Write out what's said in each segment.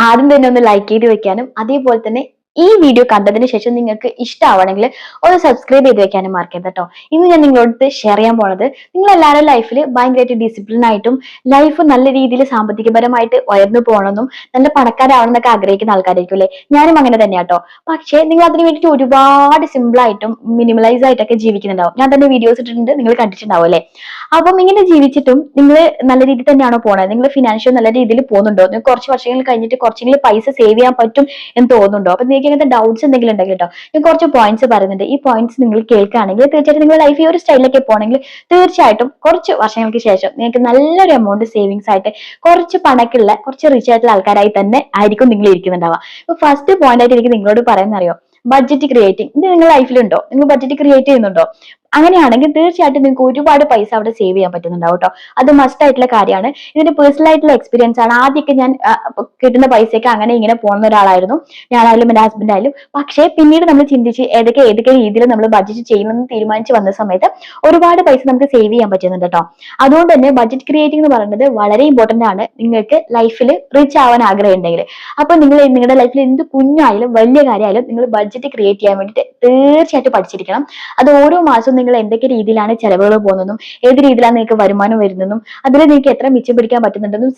ആദ്യം തന്നെ ഒന്ന് ലൈക്ക് ചെയ്ത് വെക്കാനും അതേപോലെ തന്നെ ഈ വീഡിയോ കണ്ടതിന് ശേഷം നിങ്ങൾക്ക് ഇഷ്ടമാവണമെങ്കിൽ ഒന്ന് സബ്സ്ക്രൈബ് ചെയ്ത് വെക്കാനും മറക്കരുത് കേട്ടോ. ഇന്ന് ഞാൻ നിങ്ങളോട് ഷെയർ ചെയ്യാൻ പോണത്, നിങ്ങൾ എല്ലാവരും ലൈഫിൽ ഭയങ്കരമായിട്ട് ഡിസിപ്ലിൻ ആയിട്ടും ലൈഫ് നല്ല രീതിയിൽ സാമ്പത്തികപരമായിട്ട് ഉയർന്നു പോകണമെന്നും നല്ല പണക്കാരാവണം എന്നൊക്കെ ആഗ്രഹിക്കുന്ന ആൾക്കാരായിരിക്കും അല്ലെ. ഞാനും അങ്ങനെ തന്നെ കേട്ടോ. പക്ഷേ നിങ്ങൾ അതിന് വേണ്ടിയിട്ട് ഒരുപാട് സിമ്പിൾ ആയിട്ടും മിനിമലൈസ് ആയിട്ടൊക്കെ ജീവിക്കുന്നുണ്ടാവും. ഞാൻ തന്നെ വീഡിയോസ് ഇട്ടിട്ടുണ്ട്, നിങ്ങൾ കണ്ടിട്ടുണ്ടാവും അല്ലെ. അപ്പം ഇങ്ങനെ ജീവിച്ചിട്ടും നിങ്ങൾ നല്ല രീതിയിൽ തന്നെയാണോ പോണത്? നിങ്ങൾ ഫിനാൻഷ്യൽ നല്ല രീതിയിൽ പോകുന്നുണ്ടോ? നിങ്ങൾക്ക് കുറച്ച് വർഷങ്ങൾ കഴിഞ്ഞിട്ട് കുറച്ചെങ്കിലും പൈസ സേവ് ചെയ്യാൻ പറ്റും എന്ന് തോന്നുന്നുണ്ടോ? അപ്പൊ നിങ്ങൾക്ക് ഇങ്ങനത്തെ ഡൗട്ട്സ് എന്തെങ്കിലും ഉണ്ടെങ്കിൽ കേട്ടോ, ഞാൻ കുറച്ച് പോയിന്റ്സ് പറയുന്നുണ്ട്. ഈ പോയിന്റ്സ് നിങ്ങൾ കേൾക്കുകയാണെങ്കിൽ തീർച്ചയായിട്ടും നിങ്ങൾ ലൈഫ് ഈ ഒരു സ്റ്റൈലിലേക്ക് പോകണമെങ്കിൽ തീർച്ചയായിട്ടും കുറച്ച് വർഷങ്ങൾക്ക് ശേഷം നിങ്ങൾക്ക് നല്ലൊരു എമൗണ്ട് സേവിങ്സ് ആയിട്ട് കുറച്ച് പണക്കുള്ള കുറച്ച് റിച്ച് ആയിട്ടുള്ള ആൾക്കാരായി തന്നെ ആയിരിക്കും നിങ്ങൾ ഇരിക്കുന്നുണ്ടാവുക. ഇപ്പൊ ഫസ്റ്റ് പോയിന്റ് ആയിട്ട് എനിക്ക് നിങ്ങളോട് പറയുന്നറിയോ, ബഡ്ജറ്റ് ക്രിയേറ്റിംഗ്. ഇത് നിങ്ങളുടെ ലൈഫിലുണ്ടോ? നിങ്ങൾ ബഡ്ജറ്റ് ക്രിയേറ്റ് ചെയ്യുന്നുണ്ടോ? അങ്ങനെയാണെങ്കിൽ തീർച്ചയായിട്ടും നിങ്ങൾക്ക് ഒരുപാട് പൈസ അവിടെ സേവ് ചെയ്യാൻ പറ്റുന്നുണ്ടാവും കേട്ടോ. അത് മസ്റ്റ് ആയിട്ടുള്ള കാര്യമാണ്. ഇതിന്റെ പേഴ്സണൽ ആയിട്ടുള്ള എക്സ്പീരിയൻസ് ആണ്. ആദ്യമൊക്കെ ഞാൻ കിട്ടുന്ന പൈസയൊക്കെ അങ്ങനെ ഇങ്ങനെ പോകുന്ന ഒരാളായിരുന്നു, ഞാനായാലും എന്റെ ഹസ്ബൻഡ് ആയാലും. പക്ഷേ പിന്നീട് നമ്മൾ ചിന്തിച്ച് ഏതൊക്കെ രീതിയിൽ നമ്മൾ ബഡ്ജറ്റ് ചെയ്യണമെന്ന് തീരുമാനിച്ച് വന്ന സമയത്ത് ഒരുപാട് പൈസ നമുക്ക് സേവ് ചെയ്യാൻ പറ്റുന്നുണ്ട് കേട്ടോ. അതുകൊണ്ട് തന്നെ ബഡ്ജറ്റ് ക്രിയേറ്റിംഗ് എന്ന് പറയുന്നത് വളരെ ഇമ്പോർട്ടന്റ് ആണ് നിങ്ങൾക്ക് ലൈഫിൽ റിച്ച് ആവാൻ ആഗ്രഹം ഉണ്ടെങ്കിൽ. അപ്പൊ നിങ്ങൾ നിങ്ങളുടെ ലൈഫിൽ എന്ത് കുഞ്ഞായാലും വലിയ കാര്യമായാലും നിങ്ങൾ ബഡ്ജറ്റ് ക്രിയേറ്റ് ചെയ്യാൻ വേണ്ടിയിട്ട് തീർച്ചയായിട്ടും പഠിച്ചിരിക്കണം. അത് ഓരോ മാസവും നിങ്ങൾ എന്തൊക്കെ രീതിയിലാണ് ചെലവുകൾ പോകുന്നതും ഏത് രീതിയിലാണ് നിങ്ങൾക്ക് വരുമാനം വരുന്നതും അതിൽ നിങ്ങൾക്ക് എത്ര മിച്ചം പിടിക്കാൻ പറ്റുന്നുണ്ടെന്നും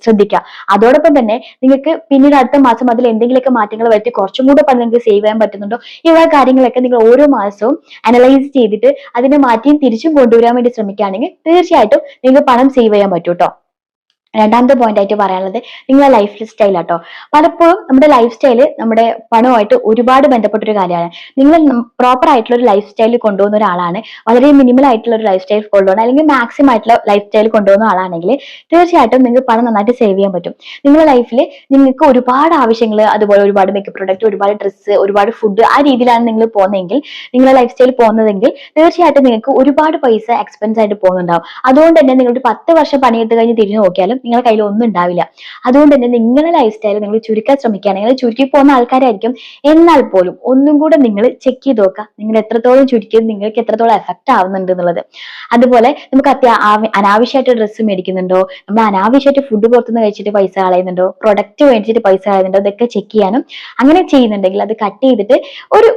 ശ്രദ്ധിക്കുക. അതോടൊപ്പം തന്നെ നിങ്ങൾക്ക് പിന്നീട് അടുത്ത മാസം അതിൽ എന്തെങ്കിലുമൊക്കെ മാറ്റങ്ങൾ വരുത്തി കുറച്ചും കൂടെ പണം നിങ്ങൾക്ക് സേവ് ചെയ്യാൻ പറ്റുന്നുണ്ടോ, ഈ വക കാര്യങ്ങളൊക്കെ നിങ്ങൾ ഓരോ മാസവും അനലൈസ് ചെയ്തിട്ട് അതിനെ മാറ്റിയും തിരിച്ചും കൊണ്ടുവരാൻ വേണ്ടി ശ്രമിക്കുകയാണെങ്കിൽ തീർച്ചയായിട്ടും നിങ്ങൾക്ക് പണം സേവ് ചെയ്യാൻ പറ്റും കേട്ടോ. രണ്ടാമത്തെ പോയിന്റ് ആയിട്ട് പറയാനുള്ളത് നിങ്ങളുടെ ലൈഫ് സ്റ്റൈൽ ആട്ടോ. പലപ്പോഴും നമ്മുടെ ലൈഫ് സ്റ്റൈല് നമ്മുടെ പണവുമായിട്ട് ഒരുപാട് ബന്ധപ്പെട്ട ഒരു കാര്യമാണ്. നിങ്ങൾ പ്രോപ്പർ ആയിട്ടുള്ള ഒരു ലൈഫ് സ്റ്റൈൽ കൊണ്ടുപോകുന്ന ഒരാളാണ്, വളരെ മിനിമൽ ആയിട്ടുള്ള ഒരു ലൈഫ് സ്റ്റൈൽ കൊണ്ടുപോകുന്ന അല്ലെങ്കിൽ മാക്സിമം ആയിട്ടുള്ള ലൈഫ് സ്റ്റൈൽ കൊണ്ടുപോകുന്ന ആളാണെങ്കിൽ തീർച്ചയായിട്ടും നിങ്ങൾക്ക് പണം നന്നായിട്ട് സേവ് ചെയ്യാൻ പറ്റും. നിങ്ങളുടെ ലൈഫിൽ നിങ്ങൾക്ക് ഒരുപാട് ആവശ്യങ്ങൾ, അതുപോലെ ഒരുപാട് മേക്കപ്പ് പ്രൊഡക്റ്റ്, ഒരുപാട് ഡ്രസ്സ്, ഒരുപാട് ഫുഡ്, ആ രീതിയിലാണ് നിങ്ങൾ പോകുന്നതെങ്കിൽ, നിങ്ങളുടെ ലൈഫ് സ്റ്റൈൽ പോകുന്നതെങ്കിൽ തീർച്ചയായിട്ടും നിങ്ങൾക്ക് ഒരുപാട് പൈസ എക്സ്പെൻസ് ആയിട്ട് പോകുന്നുണ്ടാവും. അതുകൊണ്ട് തന്നെ നിങ്ങൾ 10 വർഷം പണിയെടുത്ത് കഴിഞ്ഞ് തിരിഞ്ഞു നോക്കിയാലും നിങ്ങളുടെ കയ്യിൽ ഒന്നും ഉണ്ടാവില്ല. അതുകൊണ്ട് തന്നെ നിങ്ങളുടെ ലൈഫ് സ്റ്റൈൽ നിങ്ങൾ ചുരുക്കാൻ ശ്രമിക്കുകയാണെങ്കിൽ, ചുരുക്കി പോകുന്ന ആൾക്കാരായിരിക്കും, എന്നാൽ പോലും ഒന്നും കൂടെ നിങ്ങൾ ചെക്ക് ചെയ്ത് നോക്കുക നിങ്ങൾ എത്രത്തോളം ചുരുക്കിയത് നിങ്ങൾക്ക് എത്രത്തോളം എഫക്ട് ആവുന്നുണ്ട് എന്നുള്ളത്. അതുപോലെ നമുക്ക് അനാവശ്യമായിട്ട് ഡ്രസ്സ് മേടിക്കുന്നുണ്ടോ, നമ്മൾ അനാവശ്യമായിട്ട് ഫുഡ് പുറത്തുനിന്ന് കഴിച്ചിട്ട് പൈസ കളയുന്നുണ്ടോ, പ്രൊഡക്റ്റ് മേടിച്ചിട്ട് പൈസ കളയുന്നുണ്ടോ, ഇതൊക്കെ ചെക്ക് ചെയ്യാനും, അങ്ങനെ ചെയ്യുന്നുണ്ടെങ്കിൽ അത് കട്ട് ചെയ്തിട്ട് ഒരു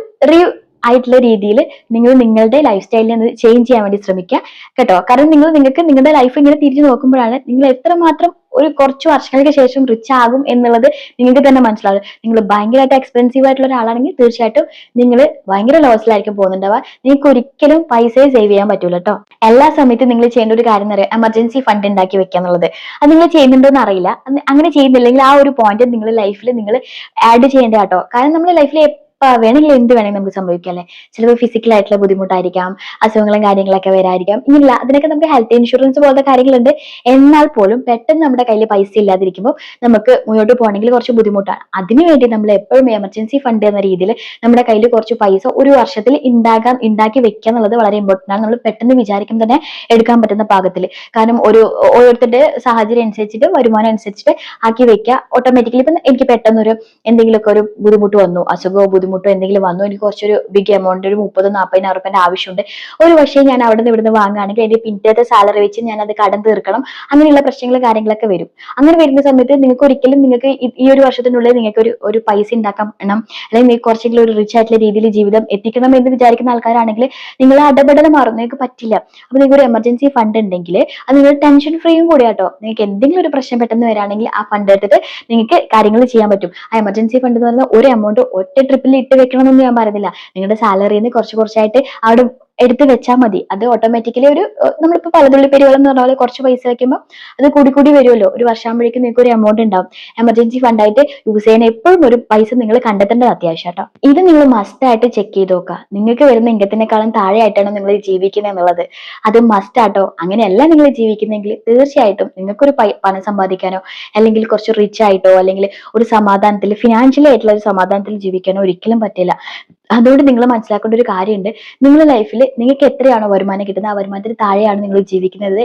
ആയിട്ടുള്ള രീതിയിൽ നിങ്ങൾ നിങ്ങളുടെ ലൈഫ് സ്റ്റൈലിനെ ചേഞ്ച് ചെയ്യാൻ വേണ്ടി ശ്രമിക്കുക കേട്ടോ. കാരണം നിങ്ങൾക്ക് നിങ്ങളുടെ ലൈഫ് ഇങ്ങനെ തിരിഞ്ഞു നോക്കുമ്പോഴാണ് നിങ്ങൾ എത്രമാത്രം ഒരു കുറച്ച് വർഷങ്ങൾക്ക് ശേഷം റിച്ച് ആകും എന്നുള്ളത് നിങ്ങൾക്ക് തന്നെ മനസ്സിലാവും. നിങ്ങൾ ഭയങ്കരമായിട്ട് എക്സ്പെൻസീവ് ആയിട്ടുള്ള ഒരാളാണെങ്കിൽ തീർച്ചയായിട്ടും നിങ്ങൾ ഭയങ്കര ലോസിലായിരിക്കും പോകുന്നുണ്ടാവുക. നിങ്ങൾക്ക് ഒരിക്കലും പൈസയെ സേവ് ചെയ്യാൻ പറ്റൂല കേട്ടോ. എല്ലാ സമയത്തും നിങ്ങൾ ചെയ്യേണ്ട ഒരു കാര്യം എന്ന് പറയുക എമർജൻസി ഫണ്ട് ഉണ്ടാക്കി വെക്കുക എന്നുള്ളത്. അത് നിങ്ങൾ ചെയ്യുന്നുണ്ടോ എന്ന് അറിയില്ല. അങ്ങനെ ചെയ്യുന്നില്ലെങ്കിൽ ആ ഒരു പോയിന്റ് നിങ്ങൾ ലൈഫിൽ നിങ്ങൾ ആഡ് ചെയ്യേണ്ട കേട്ടോ. കാരണം നമ്മുടെ ലൈഫിൽ വേണമെങ്കിൽ എന്ത് വേണമെങ്കിൽ നമുക്ക് സംഭവിക്കാം അല്ലെ. ചിലപ്പോൾ ഫിസിക്കൽ ആയിട്ടുള്ള ബുദ്ധിമുട്ടായിരിക്കാം, അസുഖങ്ങളും കാര്യങ്ങളൊക്കെ വരായിരിക്കാം. ഇങ്ങനെയുള്ള അതിനൊക്കെ നമുക്ക് ഹെൽത്ത് ഇൻഷുറൻസ് പോലത്തെ കാര്യങ്ങളുണ്ട്. എന്നാൽ പോലും പെട്ടെന്ന് നമ്മുടെ കയ്യിൽ പൈസ ഇല്ലാതിരിക്കുമ്പോൾ നമുക്ക് മുന്നോട്ട് പോകണമെങ്കിൽ കുറച്ച് ബുദ്ധിമുട്ടാണ്. അതിനുവേണ്ടി നമ്മൾ എപ്പോഴും എമർജൻസി ഫണ്ട് എന്ന രീതിയിൽ നമ്മുടെ കയ്യിൽ കുറച്ച് പൈസ ഒരു വർഷത്തിൽ ഉണ്ടാക്കി വെക്കുക എന്നുള്ളത് വളരെ ഇമ്പോർട്ടൻ്റ് ആണ്. നമ്മൾ പെട്ടെന്ന് വിചാരിക്കും തന്നെ എടുക്കാൻ പറ്റുന്ന പാകത്തിൽ. കാരണം ഓരോരുത്തരുടെ സാഹചര്യം അനുസരിച്ചിട്ട്, വരുമാനം അനുസരിച്ചിട്ട് ആക്കി വെക്കുക. ഓട്ടോമാറ്റിക്കലി ഇപ്പം എനിക്ക് പെട്ടെന്നൊരു എന്തെങ്കിലുമൊക്കെ ഒരു ബുദ്ധിമുട്ട് വന്നു, അസുഖമോ ബുദ്ധിമുട്ടോ എന്തെങ്കിലും വന്നു, എനിക്ക് കുറച്ചൊരു ബിഗ് എമൗണ്ട്, ഒരു 30,000-40,000 റുപ്യന്റെ ആവശ്യമുണ്ട്. ഒരു പക്ഷേ ഞാൻ അവിടെ നിന്ന് ഇവിടുന്ന് വാങ്ങുകയാണെങ്കിൽ എന്റെ പിന്നത്തെ സാലറി വെച്ച് ഞാൻ അത് കടം തീർക്കണം. അങ്ങനെയുള്ള പ്രശ്നങ്ങളും കാര്യങ്ങളൊക്കെ വരും. അങ്ങനെ വരുന്ന സമയത്ത് നിങ്ങൾക്ക് ഒരിക്കലും നിങ്ങൾക്ക് ഈ ഒരു വർഷത്തിനുള്ളിൽ നിങ്ങൾക്ക് ഒരു പൈസ ഉണ്ടാക്കണം, അല്ലെങ്കിൽ നിങ്ങൾക്ക് കുറച്ചെങ്കിലും ഒരു റിച്ച് ആയിട്ടുള്ള രീതിയിൽ ജീവിതം എത്തിക്കണം എന്ന് വിചാരിക്കുന്ന ആൾക്കാരാണെങ്കിൽ നിങ്ങൾ അടപടലം മാറും, നിങ്ങൾക്ക് പറ്റില്ല. അപ്പൊ നിങ്ങൾക്ക് ഒരു എമർജൻസി ഫണ്ട് ഉണ്ടെങ്കിൽ അത് നിങ്ങൾ ടെൻഷൻ ഫ്രീയും കൂടി കേട്ടോ. നിങ്ങൾക്ക് എന്തെങ്കിലും ഒരു പ്രശ്നം പെട്ടെന്ന് വരാണെങ്കിൽ ആ ഫണ്ട് എടുത്തിട്ട് നിങ്ങൾക്ക് കാര്യങ്ങൾ ചെയ്യാൻ പറ്റും. ആ എമർജൻസി ഫണ്ട് എന്ന് പറയുന്ന ഒരു എമൗണ്ട് ഒറ്റ ട്രിപ്പിൽ ഇട്ട് വെക്കണമെന്നൊന്നും ഞാൻ പറയുന്നില്ല. നിങ്ങളുടെ സാലറിന്ന് കുറച്ചായിട്ട് അവിടെ എടുത്ത് വെച്ചാൽ മതി. അത് ഓട്ടോമാറ്റിക്കലി നമ്മളിപ്പോ പലതുള്ളി പെരുവെള്ളം എന്ന് പറഞ്ഞ പോലെ കുറച്ച് പൈസ വെക്കുമ്പോൾ അത് കൂടി വരുമല്ലോ. ഒരു വർഷമാകുമ്പോഴേക്കും നിങ്ങൾക്ക് ഒരു എമൗണ്ട് ഉണ്ടാവും. എമർജൻസി ഫണ്ടായിട്ട് യൂസ് ചെയ്യാൻ എപ്പോഴും ഒരു പൈസ നിങ്ങൾ കണ്ടെത്തേണ്ടത് അത്യാവശ്യം കേട്ടോ. ഇത് നിങ്ങൾ മസ്റ്റ് ആയിട്ട് ചെക്ക് ചെയ്ത് നോക്കുക. നിങ്ങൾക്ക് വരുന്ന ഇൻകത്തിനേക്കാളും താഴെ ആയിട്ടാണ് നിങ്ങൾ ജീവിക്കുന്നത് എന്നുള്ളത്. അത് മസ്റ്റ് ആട്ടോ. അങ്ങനെയല്ല നിങ്ങൾ ജീവിക്കുന്നെങ്കിൽ തീർച്ചയായിട്ടും നിങ്ങൾക്കൊരു പണം സമ്പാദിക്കാനോ അല്ലെങ്കിൽ കുറച്ച് റിച്ച് ആയിട്ടോ അല്ലെങ്കിൽ ഒരു സമാധാനത്തിൽ, ഫിനാൻഷ്യലി ആയിട്ടുള്ള ഒരു സമാധാനത്തിൽ ജീവിക്കാനോ ഒരിക്കലും പറ്റില്ല. അതുകൊണ്ട് നിങ്ങൾ മനസ്സിലാക്കേണ്ട ഒരു കാര്യമുണ്ട്, നിങ്ങളുടെ ലൈഫിൽ നിങ്ങൾക്ക് എത്രയാണോ വരുമാനം കിട്ടുന്നത് ആ വരുമാനത്തിന് താഴെയാണ് നിങ്ങൾ ജീവിക്കുന്നത്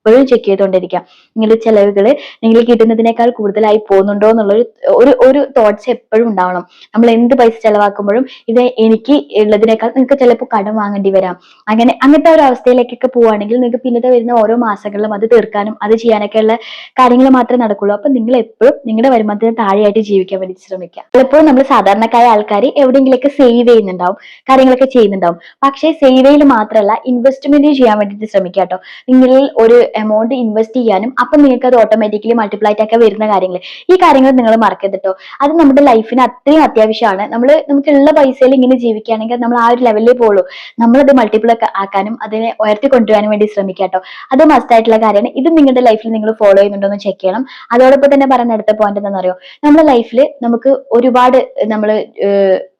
എപ്പോഴും ചെക്ക് ചെയ്തുകൊണ്ടിരിക്കുക. നിങ്ങളുടെ ചെലവുകൾ നിങ്ങൾ കിട്ടുന്നതിനേക്കാൾ കൂടുതലായി പോകുന്നുണ്ടോ എന്നുള്ളൊരു ഒരു തോട്ട്സ് എപ്പോഴും ഉണ്ടാവണം. നമ്മൾ എന്ത് പൈസ ചെലവാക്കുമ്പോഴും ഇത് എനിക്ക് ഉള്ളതിനേക്കാൾ നിങ്ങൾക്ക് ചിലപ്പോൾ കടം വാങ്ങേണ്ടി വരാം. അങ്ങനത്തെ ഒരു അവസ്ഥയിലേക്കൊക്കെ പോവുകയാണെങ്കിൽ നിങ്ങൾക്ക് പിന്നത്തെ വരുന്ന ഓരോ മാസങ്ങളിലും അത് തീർക്കാനും അത് ചെയ്യാനൊക്കെ ഉള്ള കാര്യങ്ങൾ മാത്രമേ നടക്കുള്ളൂ. അപ്പൊ നിങ്ങൾ എപ്പോഴും നിങ്ങളുടെ വരുമാനത്തിന് താഴെയായിട്ട് ജീവിക്കാൻ വേണ്ടി ശ്രമിക്കുക. ചിലപ്പോൾ നമ്മൾ സാധാരണക്കാരായ ആൾക്കാർ എവിടെയെങ്കിലൊക്കെ സേവ് ചെയ്യുന്നുണ്ടാവും, കാര്യങ്ങളൊക്കെ ചെയ്യുന്നുണ്ടാവും. പക്ഷേ സേവ് ചെയ്യൽ മാത്രമല്ല, ഇൻവെസ്റ്റ്മെന്റ് ചെയ്യാൻ വേണ്ടിയിട്ട് ശ്രമിക്കുക കേട്ടോ. നിങ്ങളിൽ ഒരു എമൗണ്ട് ഇൻവെസ്റ്റ് ചെയ്യാനും അപ്പൊ നിങ്ങൾക്ക് അത് ഓട്ടോമാറ്റിക്കലി മൾട്ടിപ്ലൈറ്റ് ഒക്കെ വരുന്ന കാര്യങ്ങൾ, ഈ കാര്യങ്ങൾ നിങ്ങൾ മറക്കരുത് കേട്ടോ. അത് നമ്മുടെ ലൈഫിന് അത്രയും അത്യാവശ്യമാണ്. നമുക്കുള്ള പൈസയിൽ ഇങ്ങനെ ജീവിക്കുകയാണെങ്കിൽ നമ്മൾ ആ ഒരു ലെവലിൽ പോകുള്ളൂ. നമ്മളത് മൾട്ടിപ്പിൾ ഒക്കെ ആക്കാനും അതിനെ ഉയർത്തി കൊണ്ടുവരാനും വേണ്ടി ശ്രമിക്കുക കേട്ടോ. അത് മസ്റ്റ് ആയിട്ടുള്ള കാര്യമാണ്. ഇത് നിങ്ങളുടെ ലൈഫിൽ നിങ്ങൾ ഫോളോ ചെയ്യുന്നുണ്ടോ എന്ന് ചെക്ക് ചെയ്യണം. അതോടൊപ്പം തന്നെ പറയുന്ന അടുത്ത പോയിന്റ് എന്താണെന്ന് അറിയോ, നമ്മുടെ ലൈഫിൽ നമുക്ക്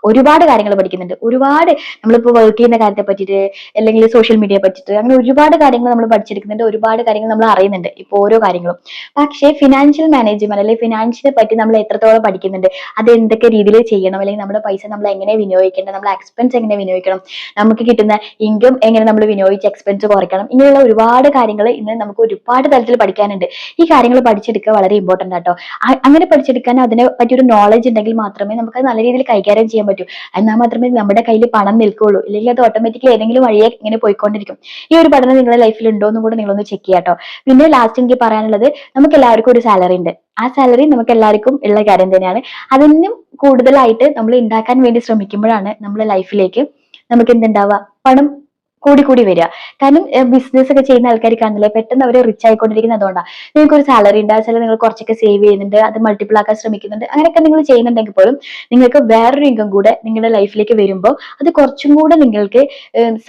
ഒരുപാട് കാര്യങ്ങൾ പഠിക്കുന്നുണ്ട്. നമ്മളിപ്പോ വർക്ക് ചെയ്യുന്ന കാര്യത്തെ പറ്റിയിട്ട്, അല്ലെങ്കിൽ സോഷ്യൽ മീഡിയയെ പറ്റിയിട്ട്, അങ്ങനെ ഒരുപാട് കാര്യങ്ങൾ നമ്മൾ പഠിച്ചെടുക്കുന്നുണ്ട്. ഒരുപാട് കാര്യങ്ങൾ നമ്മൾ അറിയുന്നുണ്ട് ഇപ്പൊ ഓരോ കാര്യങ്ങളും. പക്ഷേ ഫിനാൻഷ്യൽ മാനേജ്മെന്റ് അല്ലെങ്കിൽ ഫിനാൻഷ്യനെ പറ്റി നമ്മൾ എത്രത്തോളം പഠിക്കുന്നുണ്ട്, അത് എന്തൊക്കെ രീതിയിൽ ചെയ്യണം, അല്ലെങ്കിൽ നമ്മുടെ പൈസ നമ്മൾ എങ്ങനെ വിനിയോഗിക്കേണ്ടത്, നമ്മുടെ എക്സ്പെൻസ് എങ്ങനെ വിനിയോഗിക്കണം, നമുക്ക് കിട്ടുന്ന ഇൻകം എങ്ങനെ നമ്മൾ വിനിയോഗിച്ച് എക്സ്പെൻസ് കുറയ്ക്കണം, ഇങ്ങനെയുള്ള ഒരുപാട് കാര്യങ്ങൾ ഇന്ന് നമുക്ക് ഒരുപാട് തരത്തിൽ പഠിക്കാനുണ്ട്. ഈ കാര്യങ്ങൾ പഠിച്ചെടുക്കുക വളരെ ഇമ്പോർട്ടന്റ് ആട്ടോ. അങ്ങനെ പഠിച്ചെടുക്കാൻ അതിനെ പറ്റി ഒരു നോളജ് ഉണ്ടെങ്കിൽ മാത്രമേ നമുക്ക് അത് നല്ല രീതിയിൽ കൈകാര്യം ചെയ്യാൻ പറ്റൂ. എന്നാൽ മാത്രമേ നമ്മുടെ കയ്യിൽ പണം നിൽക്കുള്ളൂ. ഇല്ലെങ്കിൽ അത് ഓട്ടോമാറ്റിക്കലി ഏതെങ്കിലും വഴിയെ ഇങ്ങനെ പോയിക്കൊണ്ടിരിക്കും. ഈ ഒരു പഠനം നിങ്ങളുടെ ലൈഫിൽ ഉണ്ടോ എന്നും കൂടെ നിങ്ങളൊന്ന് ചെക്ക് ചെയ്യാട്ടോ. പിന്നെ ലാസ്റ്റ് എനിക്ക് പറയാനുള്ളത്, നമുക്ക് എല്ലാവർക്കും ഒരു സാലറി ഉണ്ട്. ആ സാലറി നമുക്ക് എല്ലാവർക്കും ഉള്ള കാര്യം തന്നെയാണ്. അതിനും കൂടുതലായിട്ട് നമ്മൾ ഉണ്ടാക്കാൻ വേണ്ടി ശ്രമിക്കുമ്പോഴാണ് നമ്മുടെ ലൈഫിലേക്ക് നമുക്ക് എന്തുണ്ടാവുക, പണം കൂടി കൂടി വരിക. കാരണം ബിസിനസ് ഒക്കെ ചെയ്യുന്ന ആൾക്കാർ കാണില്ലേ, പെട്ടെന്ന് അവർ റിച്ച് ആയിക്കൊണ്ടിരിക്കുന്നത് അതുകൊണ്ടാണ്. നിങ്ങൾക്ക് ഒരു സാലറി ഉണ്ട്, ആ സാലറി നിങ്ങൾ കുറച്ചൊക്കെ സേവ് ചെയ്യുന്നുണ്ട്, അത് മൾട്ടിപ്പിൾ ആക്കാൻ ശ്രമിക്കുന്നുണ്ട്, അങ്ങനെയൊക്കെ നിങ്ങൾ ചെയ്യുന്നുണ്ടെങ്കിൽ പോലും നിങ്ങൾക്ക് വേറൊരു ഇൻകം കൂടെ നിങ്ങളുടെ ലൈഫിലേക്ക് വരുമ്പോൾ അത് കുറച്ചും കൂടെ നിങ്ങൾക്ക്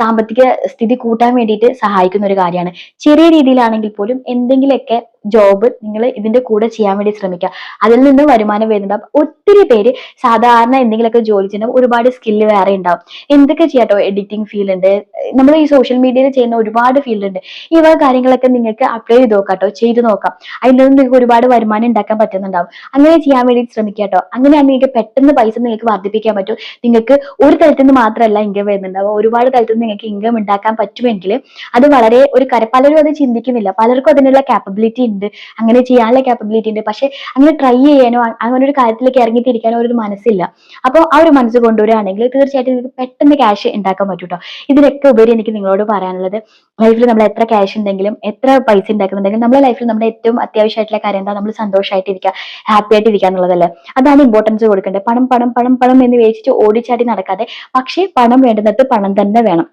സാമ്പത്തിക സ്ഥിതി കൂട്ടാൻ വേണ്ടിയിട്ട് സഹായിക്കുന്ന ഒരു കാര്യമാണ്. ചെറിയ രീതിയിലാണെങ്കിൽ പോലും എന്തെങ്കിലുമൊക്കെ ജോബ് നിങ്ങൾ ഇതിന്റെ കൂടെ ചെയ്യാൻ വേണ്ടി ശ്രമിക്കുക. അതിൽ നിന്ന് വരുമാനം വരുന്നുണ്ടാവും. ഒത്തിരി പേര് സാധാരണ എന്തെങ്കിലുമൊക്കെ ജോലി ചെയ്യുന്ന ഒരുപാട് സ്കില്ല് വേറെ ഉണ്ടാവും. എന്തൊക്കെ ചെയ്യാട്ടോ, എഡിറ്റിംഗ് ഫീൽഡ് ഉണ്ട്, നമ്മൾ ഈ സോഷ്യൽ മീഡിയയിൽ ചെയ്യുന്ന ഒരുപാട് ഫീൽഡ് ഉണ്ട്. ഈ വക കാര്യങ്ങളൊക്കെ നിങ്ങൾക്ക് അപ്ലൈ ചെയ്ത് നോക്കാട്ടോ, ചെയ്ത് നോക്കാം. അതിൽ നിന്ന് നിങ്ങൾക്ക് ഒരുപാട് വരുമാനം ഉണ്ടാക്കാൻ പറ്റുന്നുണ്ടാവും. അങ്ങനെ ചെയ്യാൻ വേണ്ടി ശ്രമിക്കാട്ടോ. അങ്ങനെയാണ് നിങ്ങൾക്ക് പെട്ടെന്ന് പൈസ നിങ്ങൾക്ക് വർദ്ധിപ്പിക്കാൻ പറ്റും. നിങ്ങൾക്ക് ഒരു തലത്തിൽ നിന്ന് മാത്രമല്ല ഇൻകം വരുന്നുണ്ടാവും, ഒരുപാട് തലത്തിൽ നിന്ന് നിങ്ങൾക്ക് ഇൻകം ഉണ്ടാക്കാൻ പറ്റുമെങ്കിൽ അത് വളരെ ഒരു പലരും അത് ചിന്തിക്കുന്നില്ല. പലർക്കും അതിനുള്ള കാപ്പബിലിറ്റി ഉണ്ട്, അങ്ങനെ ചെയ്യാനുള്ള കാപ്പബിലിറ്റി ഉണ്ട്. പക്ഷെ അങ്ങനെ ട്രൈ ചെയ്യാനോ അങ്ങനെ ഒരു കാര്യത്തിലേക്ക് ഇറങ്ങിത്തിരിക്കാനോ ഒരു മനസ്സില്ല. അപ്പോൾ ആ ഒരു മനസ്സ് കൊണ്ടുവരികയാണെങ്കിൽ തീർച്ചയായിട്ടും നിങ്ങൾക്ക് പെട്ടെന്ന് ക്യാഷ് ഉണ്ടാക്കാൻ പറ്റും കേട്ടോ. ഇതിനൊക്കെ ഉപരി എനിക്ക് നിങ്ങളോട് പറയാനുള്ളത്, ലൈഫിൽ നമ്മൾ എത്ര ക്യാഷ് ഉണ്ടെങ്കിലും എത്ര പൈസ ഉണ്ടാക്കുന്നുണ്ടെങ്കിലും നമ്മുടെ ലൈഫിൽ നമ്മുടെ ഏറ്റവും അത്യാവശ്യമായിട്ടുള്ള കാര്യം എന്താ, നമ്മൾ സന്തോഷമായിട്ടിരിക്കുക, ഹാപ്പി ആയിട്ടിരിക്കുക എന്നുള്ളതല്ലേ. അതാണ് ഇമ്പോർട്ടൻസ് കൊടുക്കേണ്ടത്. പണം പണം പണം പണം എന്ന് വിചാരിച്ചിട്ട് ഓടിച്ചാടി നടക്കാതെ, പക്ഷേ പണം വേണ്ടുന്നിടത്ത് പണം തന്നെ വേണം.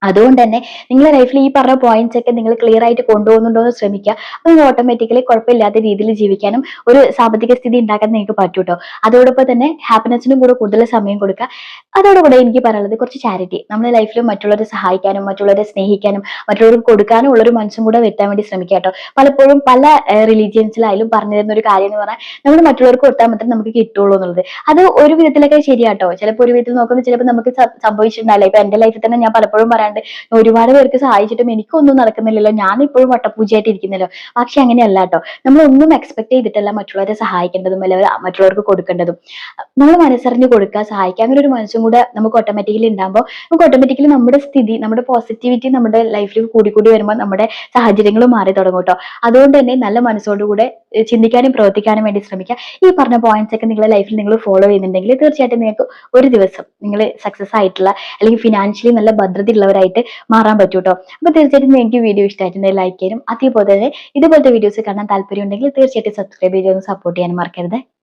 അതുകൊണ്ട് തന്നെ നിങ്ങളുടെ ലൈഫിൽ ഈ പറഞ്ഞ പോയിന്റ്സ് ഒക്കെ നിങ്ങൾ ക്ലിയർ ആയിട്ട് കൊണ്ടുപോകുന്നുണ്ടോ എന്ന് ശ്രമിക്കുക. അപ്പൊ നിങ്ങൾ ഓട്ടോമാറ്റിക്കലി കുഴപ്പമില്ലാത്ത രീതിയിൽ ജീവിക്കാനും ഒരു സാമ്പത്തിക സ്ഥിതി ഉണ്ടാക്കാൻ നിങ്ങൾക്ക് പറ്റൂ കേട്ടോ. അതോടൊപ്പം തന്നെ ഹാപ്പിനെസിനും കൂടെ കൂടുതൽ സമയം കൊടുക്കുക. അതോടുകൂടെ എനിക്ക് പറയാനുള്ളത് കുറച്ച് ചാരിറ്റി, നമ്മുടെ ലൈഫിൽ മറ്റുള്ളവരെ സഹായിക്കാനും മറ്റുള്ളവരെ സ്നേഹിക്കാനും മറ്റുള്ളവർക്ക് കൊടുക്കാനും ഉള്ളൊരു മനസ്സും കൂടെ വരുത്താൻ വേണ്ടി ശ്രമിക്കുക കേട്ടോ. പലപ്പോഴും പല റിലീജിയൻസിലായാലും പറഞ്ഞു തരുന്ന ഒരു കാര്യം എന്ന് പറഞ്ഞാൽ, നമ്മൾ മറ്റുള്ളവർക്ക് കൊടുത്താൽ മാത്രമേ നമുക്ക് കിട്ടുള്ളൂ എന്നുള്ളത്. അത് ഒരു വിധത്തിലൊക്കെ ശരിയാട്ടോ. ചിലപ്പോൾ ഒരു വിധത്തിൽ നോക്കുമ്പോൾ ചിലപ്പോൾ നമുക്ക് സംഭവിച്ചിട്ടുണ്ടാവില്ല. ഇപ്പൊ എന്റെ ലൈഫിൽ തന്നെ ഞാൻ പലപ്പോഴും പറയാണ്ട്, ഒരുപാട് പേർക്ക് സഹായിച്ചിട്ടും എനിക്കൊന്നും നടക്കുന്നില്ലല്ലോ, ഞാൻ ഇപ്പോഴും വട്ടപൂജയായിട്ട് ഇരിക്കുന്നല്ലോ. പക്ഷെ അങ്ങനെയല്ല കേട്ടോ. നമ്മളൊന്നും എക്സ്പെക്ട് ചെയ്തിട്ടല്ല മറ്റുള്ളവരെ സഹായിക്കേണ്ടതും അല്ലെങ്കിൽ മറ്റുള്ളവർക്ക് കൊടുക്കേണ്ടതും. നമ്മൾ മനസ്സറിഞ്ഞ് കൊടുക്കുക, സഹായിക്കുക, അങ്ങനെ ഒരു മനസ്സും കൂടെ നമുക്ക് ഓട്ടോമാറ്റിക്കലി ഉണ്ടാകുമ്പോൾ നമുക്ക് ഓട്ടോമാറ്റിക്കലി നമ്മുടെ സ്ഥിതി, നമ്മുടെ പോസിറ്റിവിറ്റി നമ്മുടെ ലൈഫിൽ കൂടി കൂടി വരുമ്പോൾ നമ്മുടെ സാഹചര്യങ്ങളും മാറി തുടങ്ങും കേട്ടോ. അതുകൊണ്ട് തന്നെ നല്ല മനസ്സോടുകൂടെ ചിന്തിക്കാനും പ്രവർത്തിക്കാനും വേണ്ടി ശ്രമിക്കുക. ഈ പറഞ്ഞ പോയിന്റ്സ് ഒക്കെ നിങ്ങളുടെ ലൈഫിൽ നിങ്ങൾ ഫോളോ ചെയ്യുന്നുണ്ടെങ്കിൽ തീർച്ചയായിട്ടും നിങ്ങൾക്ക് ഒരു ദിവസം നിങ്ങൾ സക്സസ് ആയിട്ടുള്ള അല്ലെങ്കിൽ ഫിനാൻഷ്യലി നല്ല ഭദ്രത ഉള്ളവരായിട്ട് മാറാൻ പറ്റൂ കേട്ടോ. അപ്പൊ തീർച്ചയായിട്ടും നിങ്ങൾക്ക് വീഡിയോ ഇഷ്ടമായിട്ടുണ്ടെങ്കിൽ ലൈക്ക് ചെയ്യാനും അതേപോലെ തന്നെ ഇതുപോലത്തെ വീഡിയോസ് കാണാൻ താല്പര്യം ഉണ്ടെങ്കിൽ തീർച്ചയായിട്ടും സബ്സ്ക്രൈബ് ചെയ്ത് സപ്പോർട്ട് ചെയ്യാനും മറക്കരുത്.